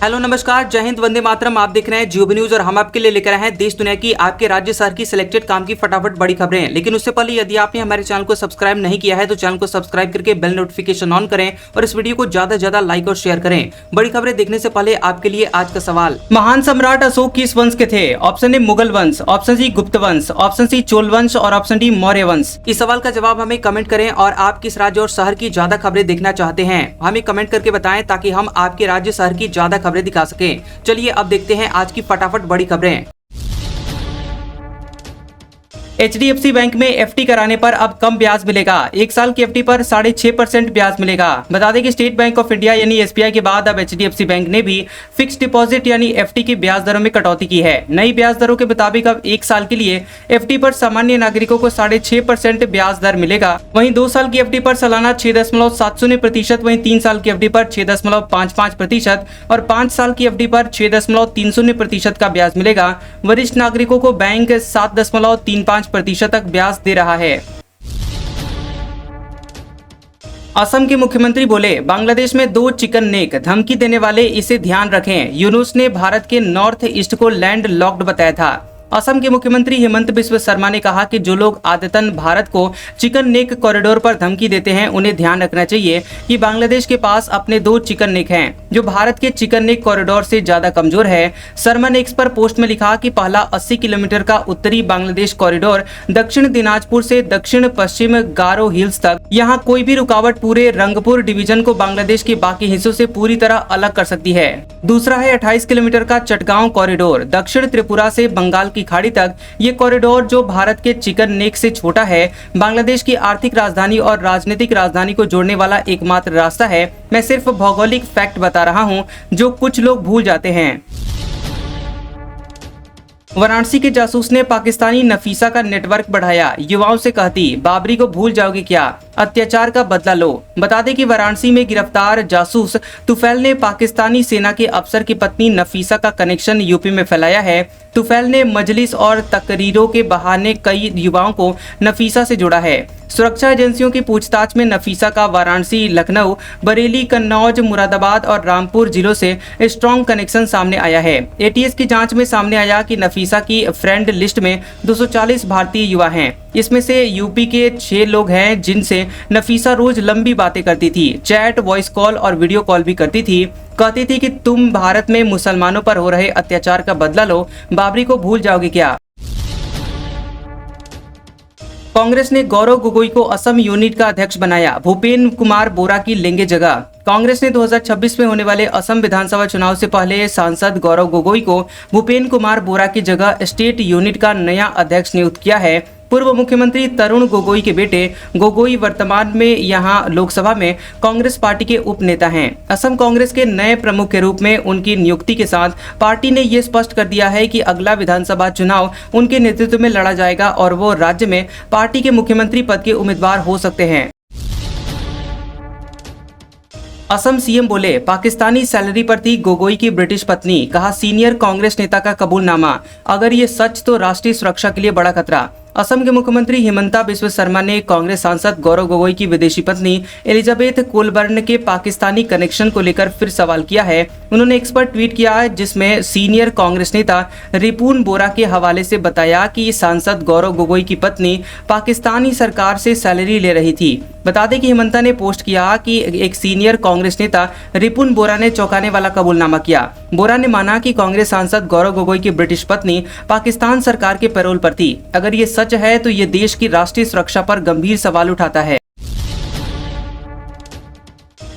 Hello नमस्कार, जय हिंद, वंदे मातरम। आप देख रहे हैं जियो न्यूज और हम आपके लिए लेकर आए हैं देश दुनिया की, आपके राज्य शहर की सिलेक्टेड काम की फटाफट बड़ी खबरें। लेकिन उससे पहले यदि आपने हमारे चैनल को सब्सक्राइब नहीं किया है तो चैनल को सब्सक्राइब करके बेल नोटिफिकेशन ऑन करें और इस वीडियो को ज्यादा से ज्यादा लाइक और शेयर करें। बड़ी खबरें देखने से पहले आपके लिए आज का सवाल, महान सम्राट अशोक किस वंश के थे? ऑप्शन ए मुगल वंश, ऑप्शन सी गुप्त वंश, ऑप्शन सी चोल वंश और ऑप्शन डी मौर्य वंश। इस सवाल का जवाब हमें कमेंट करें और आप किस राज्य और शहर की ज्यादा खबरें देखना चाहते हैं हमें कमेंट करके बताएं ताकि हम आपके राज्य शहर की ज्यादा खबरें दिखा सकें। चलिए अब देखते हैं आज की फटाफट बड़ी खबरें। HDFC बैंक में FD कराने पर अब कम ब्याज मिलेगा। एक साल की FD पर 6.5% ब्याज मिलेगा। बता दें कि स्टेट बैंक ऑफ इंडिया यानी SBI के बाद अब HDFC बैंक ने भी फिक्स डिपॉजिट यानी FD की ब्याज दरों में कटौती की है। नई ब्याज दरों के मुताबिक अब एक साल के लिए FD पर सामान्य नागरिकों को 6.5% ब्याज दर मिलेगा। वहीं 2 साल की FD पर सालाना 6.70%, वहीं 3 साल की FD पर 6.55% और 5 साल की FD पर 6.30% का ब्याज मिलेगा। वरिष्ठ नागरिकों को बैंक 7.35% तक ब्याज दे रहा है। असम के मुख्यमंत्री बोले, बांग्लादेश में 2 चिकन नेक, धमकी देने वाले इसे ध्यान रखें। यूनुस ने भारत के नॉर्थ ईस्ट को लैंड लॉक्ड बताया था। असम के मुख्यमंत्री हेमंत बिस्व शर्मा ने कहा कि जो लोग आदतन भारत को चिकन नेक कॉरिडोर पर धमकी देते हैं उन्हें ध्यान रखना चाहिए कि बांग्लादेश के पास अपने 2 चिकन नेक हैं जो भारत के चिकन नेक कॉरिडोर से ज्यादा कमजोर है। शर्मा ने एक्स पर पोस्ट में लिखा कि पहला 80 किलोमीटर का उत्तरी बांग्लादेश कॉरिडोर दक्षिण दिनाजपुर से दक्षिण पश्चिम गारो हिल्स तक, यहाँ कोई भी रुकावट पूरे रंगपुर डिवीजन को बांग्लादेश के बाकी हिस्सों से पूरी तरह अलग कर सकती है। दूसरा है 28 किलोमीटर का चटगांव कॉरिडोर दक्षिण त्रिपुरा से बंगाल की खाड़ी तक। ये कॉरिडोर जो भारत के चिकन नेक से छोटा है, बांग्लादेश की आर्थिक राजधानी और राजनीतिक राजधानी को जोड़ने वाला एकमात्र रास्ता है। मैं सिर्फ भौगोलिक फैक्ट बता रहा हूं जो कुछ लोग भूल जाते हैं। वाराणसी के जासूस ने पाकिस्तानी नफीसा का नेटवर्क बढ़ाया। युवाओं से कहती, बाबरी को भूल जाओगे क्या, अत्याचार का बदला लो। बता दें कि वाराणसी में गिरफ्तार जासूस तुफैल ने पाकिस्तानी सेना के अफसर की पत्नी नफीसा का कनेक्शन यूपी में फैलाया है। तुफैल ने मजलिस और तकरीरों के बहाने कई युवाओं को नफीसा से जोड़ा है। सुरक्षा एजेंसियों की पूछताछ में नफीसा का वाराणसी, लखनऊ, बरेली, कन्नौज, मुरादाबाद और रामपुर जिलों से स्ट्रॉन्ग कनेक्शन सामने आया है। ATS की जांच में सामने आया कि नफीसा की फ्रेंड लिस्ट में 240 भारतीय युवा हैं। इसमें से यूपी के 6 लोग हैं जिनसे नफीसा रोज लंबी बातें करती थी, चैट, वॉइस कॉल और वीडियो कॉल भी करती थी। कहती थी कि तुम भारत में मुसलमानों पर हो रहे अत्याचार का बदला लो, बाबरी को भूल जाओगे क्या। कांग्रेस ने गौरव गोगोई को असम यूनिट का अध्यक्ष बनाया। भूपेन्द्र कुमार बोरा की लेंगे जगह। कांग्रेस ने 2026 में होने वाले असम विधानसभा चुनाव से पहले सांसद गौरव गोगोई को भूपेन्द्र कुमार बोरा की जगह स्टेट यूनिट का नया अध्यक्ष नियुक्त किया है। पूर्व मुख्यमंत्री तरुण गोगोई के बेटे गोगोई वर्तमान में यहां लोकसभा में कांग्रेस पार्टी के उप नेता हैं। असम कांग्रेस के नए प्रमुख के रूप में उनकी नियुक्ति के साथ पार्टी ने ये स्पष्ट कर दिया है कि अगला विधानसभा चुनाव उनके नेतृत्व में लड़ा जाएगा और वो राज्य में पार्टी के मुख्यमंत्री पद के उम्मीदवार हो सकते हैं। असम CM बोले, पाकिस्तानी सैलरी पर थी गोगोई की ब्रिटिश पत्नी। कहा, सीनियर कांग्रेस नेता का कबूलनामा, अगर ये सच तो राष्ट्रीय सुरक्षा के लिए बड़ा खतरा। असम के मुख्यमंत्री हिमंता बिस्व शर्मा ने कांग्रेस सांसद गौरव गोगोई की विदेशी पत्नी एलिजाबेथ कोलबर्न के पाकिस्तानी कनेक्शन को लेकर फिर सवाल किया है। उन्होंने एक्स पर ट्वीट किया है जिसमें सीनियर कांग्रेस नेता रिपुन बोरा के हवाले से बताया कि सांसद गौरव गोगोई की पत्नी पाकिस्तानी सरकार से सैलरी ले रही थी। बता दें कि हिमंता ने पोस्ट किया कि एक सीनियर कांग्रेस नेता रिपुन बोरा ने चौंकाने वाला कबूलनामा किया। बोरा ने माना कि कांग्रेस सांसद गौरव गोगोई की ब्रिटिश पत्नी पाकिस्तान सरकार के पैरोल पर थी। अगर ये सच है तो ये देश की राष्ट्रीय सुरक्षा पर गंभीर सवाल उठाता है।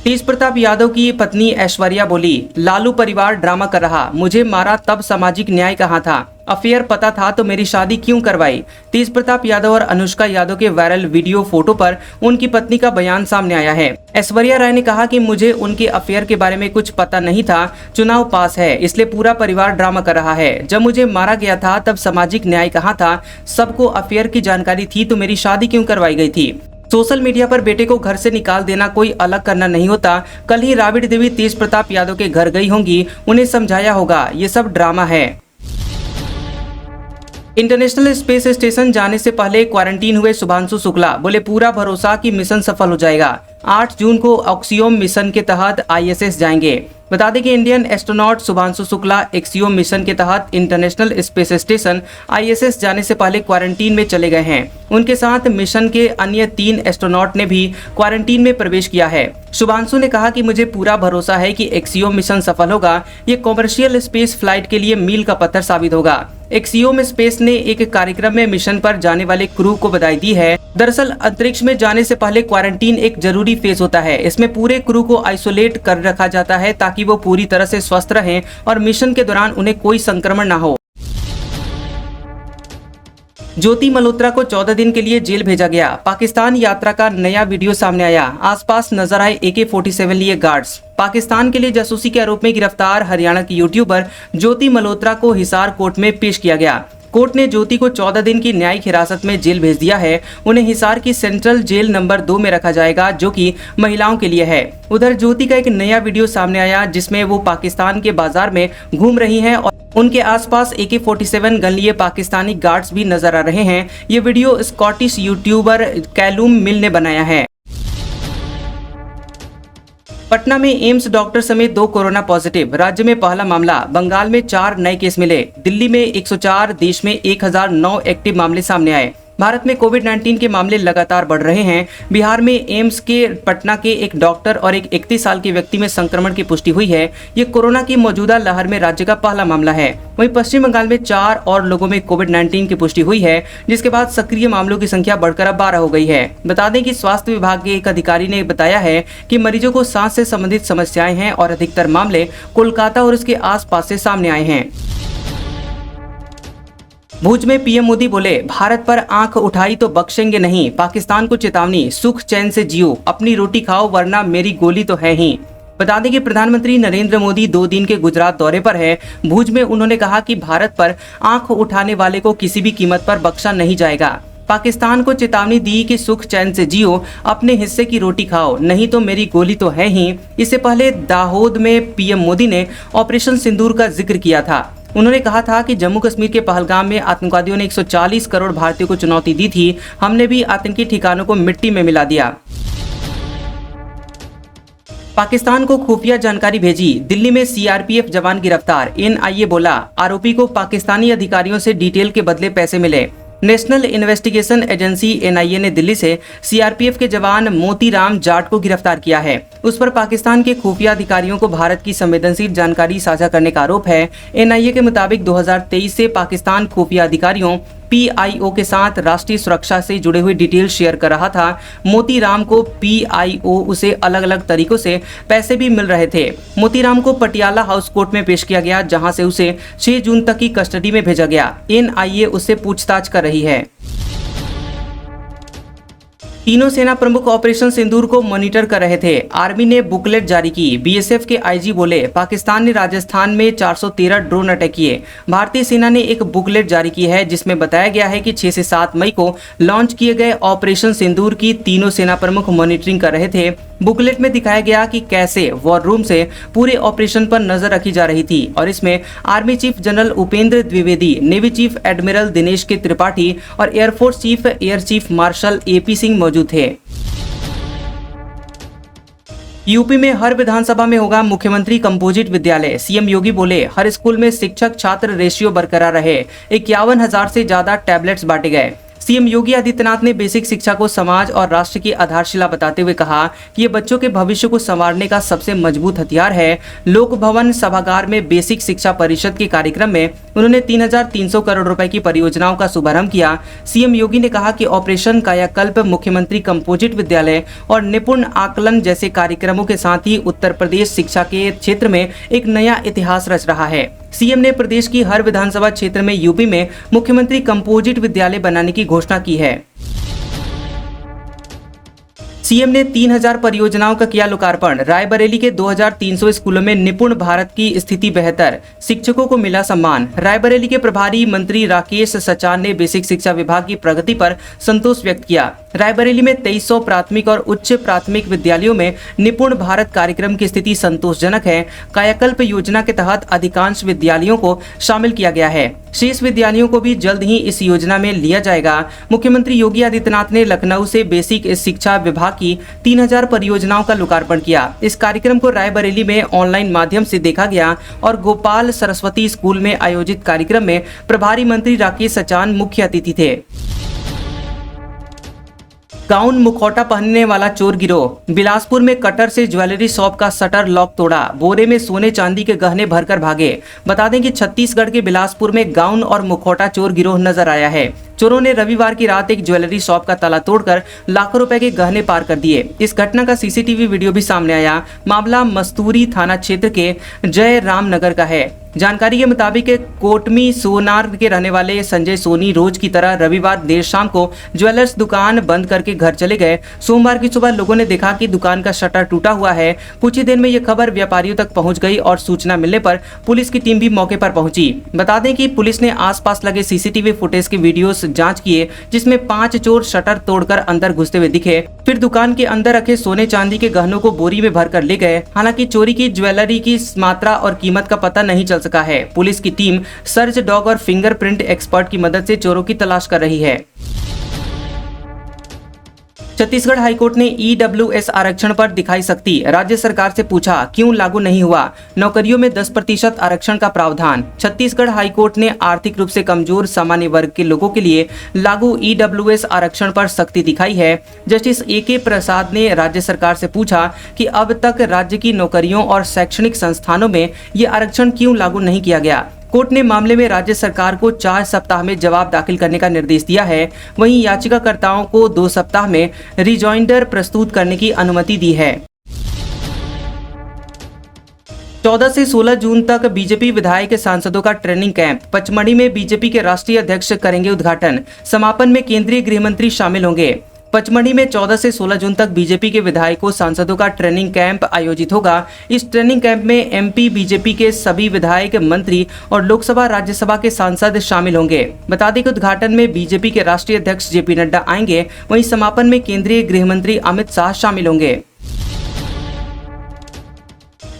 तेज प्रताप यादव की पत्नी ऐश्वर्या बोली, लालू परिवार ड्रामा कर रहा, मुझे मारा तब सामाजिक न्याय कहाँ था, अफेयर पता था तो मेरी शादी क्यों करवाई। तेज प्रताप यादव और अनुष्का यादव के वायरल वीडियो फोटो पर उनकी पत्नी का बयान सामने आया है। ऐश्वर्या राय ने कहा कि मुझे उनके अफेयर के बारे में कुछ पता नहीं था, चुनाव पास है इसलिए पूरा परिवार ड्रामा कर रहा है। जब मुझे मारा गया था तब सामाजिक न्याय कहाँ था, सबको अफेयर की जानकारी थी तो मेरी शादी क्यों करवाई गई थी। सोशल मीडिया पर बेटे को घर से निकाल देना कोई अलग करना नहीं होता। कल ही राबड़ी देवी तेज प्रताप यादव के घर गई होंगी, उन्हें समझाया होगा, ये सब ड्रामा है। इंटरनेशनल स्पेस स्टेशन जाने से पहले क्वारंटीन हुए शुभांशु शुक्ला बोले, पूरा भरोसा कि मिशन सफल हो जाएगा। 8 जून को ऑक्सियोम मिशन के तहत ISS जाएंगे। बता दें कि Indian astronaut Shubhanshu Shukla Axiom mission के तहत इंटरनेशनल स्पेस स्टेशन ISS जाने से पहले क्वारंटीन में चले गए हैं। उनके साथ मिशन के अन्य 3 एस्ट्रोनॉट ने भी क्वारंटीन में प्रवेश किया है। शुभांशु ने कहा कि मुझे पूरा भरोसा है कि एक्सियोम मिशन सफल होगा। ये कॉमर्शियल स्पेस फ्लाइट के लिए मील का पत्थर साबित होगा। एक्सियोम स्पेस ने एक कार्यक्रम में मिशन पर जाने वाले क्रू को बधाई दी है। दरअसल अंतरिक्ष में जाने से पहले क्वारंटीन एक जरूरी फेज होता है। इसमें पूरे क्रू को आइसोलेट कर रखा जाता है ताकि वो पूरी तरह से स्वस्थ रहें और मिशन के दौरान उन्हें कोई संक्रमण न हो। ज्योति मल्होत्रा को 14 दिन के लिए जेल भेजा गया। पाकिस्तान यात्रा का नया वीडियो सामने आया। आसपास नजर आए AK-47 लिए गार्ड्स। पाकिस्तान के लिए जासूसी के आरोप में गिरफ्तार हरियाणा की यूट्यूबर ज्योति मल्होत्रा को हिसार कोर्ट में पेश किया गया। कोर्ट ने ज्योति को 14 दिन की न्यायिक हिरासत में जेल भेज दिया है। उन्हें हिसार की सेंट्रल जेल नंबर 2 में रखा जाएगा, जो कि महिलाओं के लिए है। उधर ज्योति का एक नया वीडियो सामने आया जिसमें वो पाकिस्तान के बाजार में घूम रही हैं और उनके आसपास AK-47 गन लिए पाकिस्तानी गार्ड्स भी नजर आ रहे हैं। ये वीडियो स्कॉटिश यूट्यूबर कैलूम मिल ने बनाया है। पटना में एम्स डॉक्टर समेत 2 कोरोना पॉजिटिव। राज्य में पहला मामला। बंगाल में 4 नए केस मिले। दिल्ली में 104, देश में 1009 एक्टिव मामले सामने आए। भारत में कोविड-19 के मामले लगातार बढ़ रहे हैं। बिहार में एम्स के पटना के एक डॉक्टर और एक 31 साल के व्यक्ति में संक्रमण की पुष्टि हुई है। ये कोरोना की मौजूदा लहर में राज्य का पहला मामला है। वहीं पश्चिम बंगाल में 4 और लोगों में कोविड-19 की पुष्टि हुई है, जिसके बाद सक्रिय मामलों की संख्या बढ़कर अब 12 हो गई है। बता दें कि स्वास्थ्य विभाग के एक अधिकारी ने बताया है कि मरीजों को सांस से संबंधित समस्याएं हैं और अधिकतर मामले कोलकाता और उसके आसपास से सामने आए हैं। भुज में PM मोदी बोले, भारत पर आंख उठाई तो बख्शेंगे नहीं। पाकिस्तान को चेतावनी, सुख चैन से जियो, अपनी रोटी खाओ वरना मेरी गोली तो है ही। बता दें कि प्रधानमंत्री नरेंद्र मोदी 2 दिन के गुजरात दौरे पर है। भुज में उन्होंने कहा कि भारत पर आंख उठाने वाले को किसी भी कीमत पर बख्शा नहीं जाएगा। पाकिस्तान को चेतावनी दी कि सुख चैन से जियो, अपने हिस्से की रोटी खाओ, नहीं तो मेरी गोली तो है ही। इससे पहले दाहोद में PM मोदी ने ऑपरेशन सिंदूर का जिक्र किया था। उन्होंने कहा था कि जम्मू कश्मीर के पहलगाम में आतंकवादियों ने 140 करोड़ भारतीयों को चुनौती दी थी। हमने भी आतंकी ठिकानों को मिट्टी में मिला दिया। पाकिस्तान को खुफिया जानकारी भेजी। दिल्ली में CRPF जवान गिरफ्तार। NIA बोला, आरोपी को पाकिस्तानी अधिकारियों से डिटेल के बदले पैसे मिले। नेशनल इन्वेस्टिगेशन एजेंसी NIA ने दिल्ली से CRPF के जवान मोतीराम जाट को गिरफ्तार किया है। उस पर पाकिस्तान के खुफिया अधिकारियों को भारत की संवेदनशील जानकारी साझा करने का आरोप है। NIA के मुताबिक 2023 से पाकिस्तान खुफिया अधिकारियों PIO के साथ राष्ट्रीय सुरक्षा से जुड़े हुए डिटेल शेयर कर रहा था। मोतीराम को PIO उसे अलग अलग तरीकों से पैसे भी मिल रहे थे। मोतीराम को पटियाला हाउस कोर्ट में पेश किया गया, जहां से उसे 6 जून तक की कस्टडी में भेजा गया। NIA उससे पूछताछ कर रही है। तीनों सेना प्रमुख ऑपरेशन सिंदूर को मॉनिटर कर रहे थे। आर्मी ने बुकलेट जारी की। BSF के IG बोले, पाकिस्तान ने राजस्थान में 413 ड्रोन अटैक किए। भारतीय सेना ने एक बुकलेट जारी की है जिसमें बताया गया है कि 6 से 7 मई को लॉन्च किए गए ऑपरेशन सिंदूर की तीनों सेना प्रमुख मॉनिटरिंग कर रहे थे। बुकलेट में दिखाया गया कि कैसे वॉर रूम से पूरे ऑपरेशन पर नजर रखी जा रही थी और इसमें army chief general Upendra Dwivedi, navy chief admiral Dinesh के त्रिपाठी और air force chief air chief marshal AP Singh मौजूद थे। यूपी में हर विधानसभा में होगा मुख्यमंत्री कंपोजिट विद्यालय। CM योगी बोले, हर स्कूल में शिक्षक छात्र रेशियो बरकरार रहे। 51,000 से ज्यादा टैबलेट्स बांटे गए। CM योगी आदित्यनाथ ने बेसिक शिक्षा को समाज और राष्ट्र की आधारशिला बताते हुए कहा कि ये बच्चों के भविष्य को संवारने का सबसे मजबूत हथियार है। लोक भवन सभागार में बेसिक शिक्षा परिषद के कार्यक्रम में उन्होंने 3,300 करोड़ रुपए की परियोजनाओं का शुभारंभ किया। CM योगी ने कहा कि ऑपरेशन कायाकल्प, मुख्यमंत्री कंपोजिट विद्यालय और निपुण आकलन जैसे कार्यक्रमों के साथ ही उत्तर प्रदेश शिक्षा के क्षेत्र में एक नया इतिहास रच रहा है। CM ने प्रदेश की हर विधानसभा क्षेत्र में यूपी में मुख्यमंत्री कंपोजिट विद्यालय बनाने की घोषणा की है। CM ने 3000 परियोजनाओं का किया लोकार्पण। रायबरेली के 2300 स्कूलों में निपुण भारत की स्थिति बेहतर, शिक्षकों को मिला सम्मान। रायबरेली के प्रभारी मंत्री राकेश सचान ने बेसिक शिक्षा विभाग की प्रगति पर संतोष व्यक्त किया। रायबरेली में 2300 प्राथमिक और उच्च प्राथमिक विद्यालयों में निपुण भारत कार्यक्रम की स्थिति संतोषजनक है। कायाकल्प योजना के तहत अधिकांश विद्यालयों को शामिल किया गया है। शेष विद्यालयों को भी जल्द ही इस योजना में लिया जाएगा। मुख्यमंत्री योगी आदित्यनाथ ने लखनऊ से बेसिक शिक्षा विभाग की 3000 परियोजनाओं का लोकार्पण किया। इस कार्यक्रम को रायबरेली में ऑनलाइन माध्यम से देखा गया और गोपाल सरस्वती स्कूल में आयोजित कार्यक्रम में प्रभारी मंत्री राकेश सचान मुख्य अतिथि थे। गाउन मुखौटा पहनने वाला चोर गिरोह। बिलासपुर में कटर से ज्वेलरी शॉप का शटर लॉक तोड़ा, बोरे में सोने चांदी के गहने भरकर भागे। बता दें कि छत्तीसगढ़ के बिलासपुर में गाउन और मुखौटा चोर गिरोह नजर आया है। चोरों ने रविवार की रात एक ज्वेलरी शॉप का ताला तोड़कर लाखों रुपए के गहने पार कर दिए। इस घटना का सीसीटीवी वीडियो भी सामने आया। मामला मस्तूरी थाना क्षेत्र के जय राम नगर का है। जानकारी के मुताबिक कोटमी सोनार के रहने वाले संजय सोनी रोज की तरह रविवार देर शाम को ज्वेलर्स दुकान बंद करके घर चले गए। सोमवार की सुबह लोगों ने देखा कि दुकान का शटर टूटा हुआ है। कुछ ही देर में यह खबर व्यापारियों तक पहुंच गई और सूचना मिलने पर पुलिस की टीम भी मौके पर पहुंची। बता दें कि पुलिस ने आसपास लगे सीसीटीवी फुटेज की वीडियोस जांच किए, जिसमें 5 चोर शटर तोड़कर अंदर घुसते हुए दिखे। फिर दुकान के अंदर रखे सोने चांदी के गहनों को बोरी में भरकर ले गए। हालांकि चोरी की ज्वेलरी की मात्रा और कीमत का पता नहीं चल सका है। पुलिस की टीम सर्च डॉग और फिंगरप्रिंट एक्सपर्ट की मदद से चोरों की तलाश कर रही है। छत्तीसगढ़ हाईकोर्ट ने ईडब्ल्यूएस आरक्षण पर दिखाई सख्ती। राज्य सरकार से पूछा क्यों लागू नहीं हुआ नौकरियों में 10% आरक्षण का प्रावधान। छत्तीसगढ़ हाईकोर्ट ने आर्थिक रूप से कमजोर सामान्य वर्ग के लोगों के लिए लागू ईडब्ल्यूएस आरक्षण पर सख्ती दिखाई है। जस्टिस AK प्रसाद ने राज्य सरकार से पूछा कि अब तक राज्य की नौकरियों और शैक्षणिक संस्थानों में ये आरक्षण क्यों लागू नहीं किया गया। कोर्ट ने मामले में राज्य सरकार को 4 सप्ताह में जवाब दाखिल करने का निर्देश दिया है। वहीं याचिकाकर्ताओं को 2 सप्ताह में रिजॉइंडर प्रस्तुत करने की अनुमति दी है। 14 से 16 जून तक बीजेपी विधायक सांसदों का ट्रेनिंग कैंप। पचमढ़ी में बीजेपी के राष्ट्रीय अध्यक्ष करेंगे उद्घाटन। समापन में केंद्रीय गृह मंत्री शामिल होंगे। पचमढ़ी में 14 से 16 जून तक बीजेपी के विधायकों सांसदों का ट्रेनिंग कैंप आयोजित होगा। इस ट्रेनिंग कैंप में MP बीजेपी के सभी विधायक, मंत्री और लोकसभा राज्यसभा के सांसद शामिल होंगे। बता दें कि उद्घाटन में बीजेपी के राष्ट्रीय अध्यक्ष JP नड्डा आएंगे। वहीं समापन में केंद्रीय गृह मंत्री अमित शाह शामिल होंगे।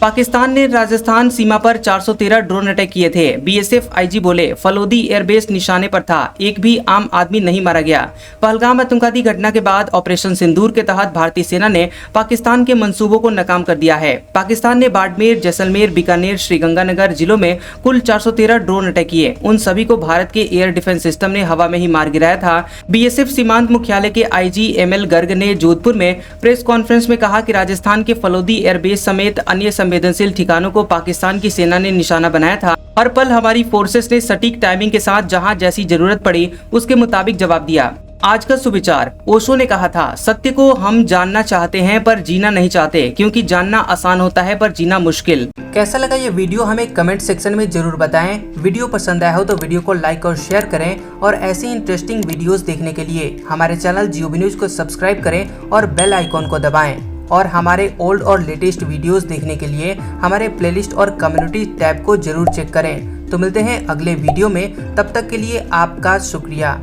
पाकिस्तान ने राजस्थान सीमा पर 413 ड्रोन अटैक किए थे। BSF IG बोले फलोदी एयरबेस निशाने पर था, एक भी आम आदमी नहीं मारा गया। पहलगाम आतंकवादी घटना के बाद ऑपरेशन सिंदूर के तहत भारतीय सेना ने पाकिस्तान के मंसूबों को नाकाम कर दिया है। पाकिस्तान ने बाड़मेर, जैसलमेर, बीकानेर, श्रीगंगानगर जिलों में कुल 413 ड्रोन अटैक किए। उन सभी को भारत के एयर डिफेंस सिस्टम ने हवा में ही मार गिराया था। BSF सीमांत मुख्यालय के IG ML गर्ग ने जोधपुर में प्रेस कॉन्फ्रेंस में कहा कि राजस्थान के फलोदी एयरबेस समेत अन्य संवेदनशील ठिकानों को पाकिस्तान की सेना ने निशाना बनाया था। हर पल हमारी फोर्सेस ने सटीक टाइमिंग के साथ जहां जैसी जरूरत पड़ी उसके मुताबिक जवाब दिया। आज का सुविचार। ओशो ने कहा था, सत्य को हम जानना चाहते हैं पर जीना नहीं चाहते, क्योंकि जानना आसान होता है पर जीना मुश्किल। कैसा लगा ये वीडियो हमें कमेंट सेक्शन में जरूर बताएं। वीडियो पसंद आया हो तो वीडियो को लाइक और शेयर करें और ऐसी इंटरेस्टिंग वीडियोस देखने के लिए हमारे चैनल GOB न्यूज को सब्सक्राइब करें और बेल आइकॉन को दबाएं। और हमारे ओल्ड और लेटेस्ट वीडियोस देखने के लिए हमारे प्लेलिस्ट और कम्युनिटी टैब को जरूर चेक करें। तो मिलते हैं अगले वीडियो में, तब तक के लिए आपका शुक्रिया।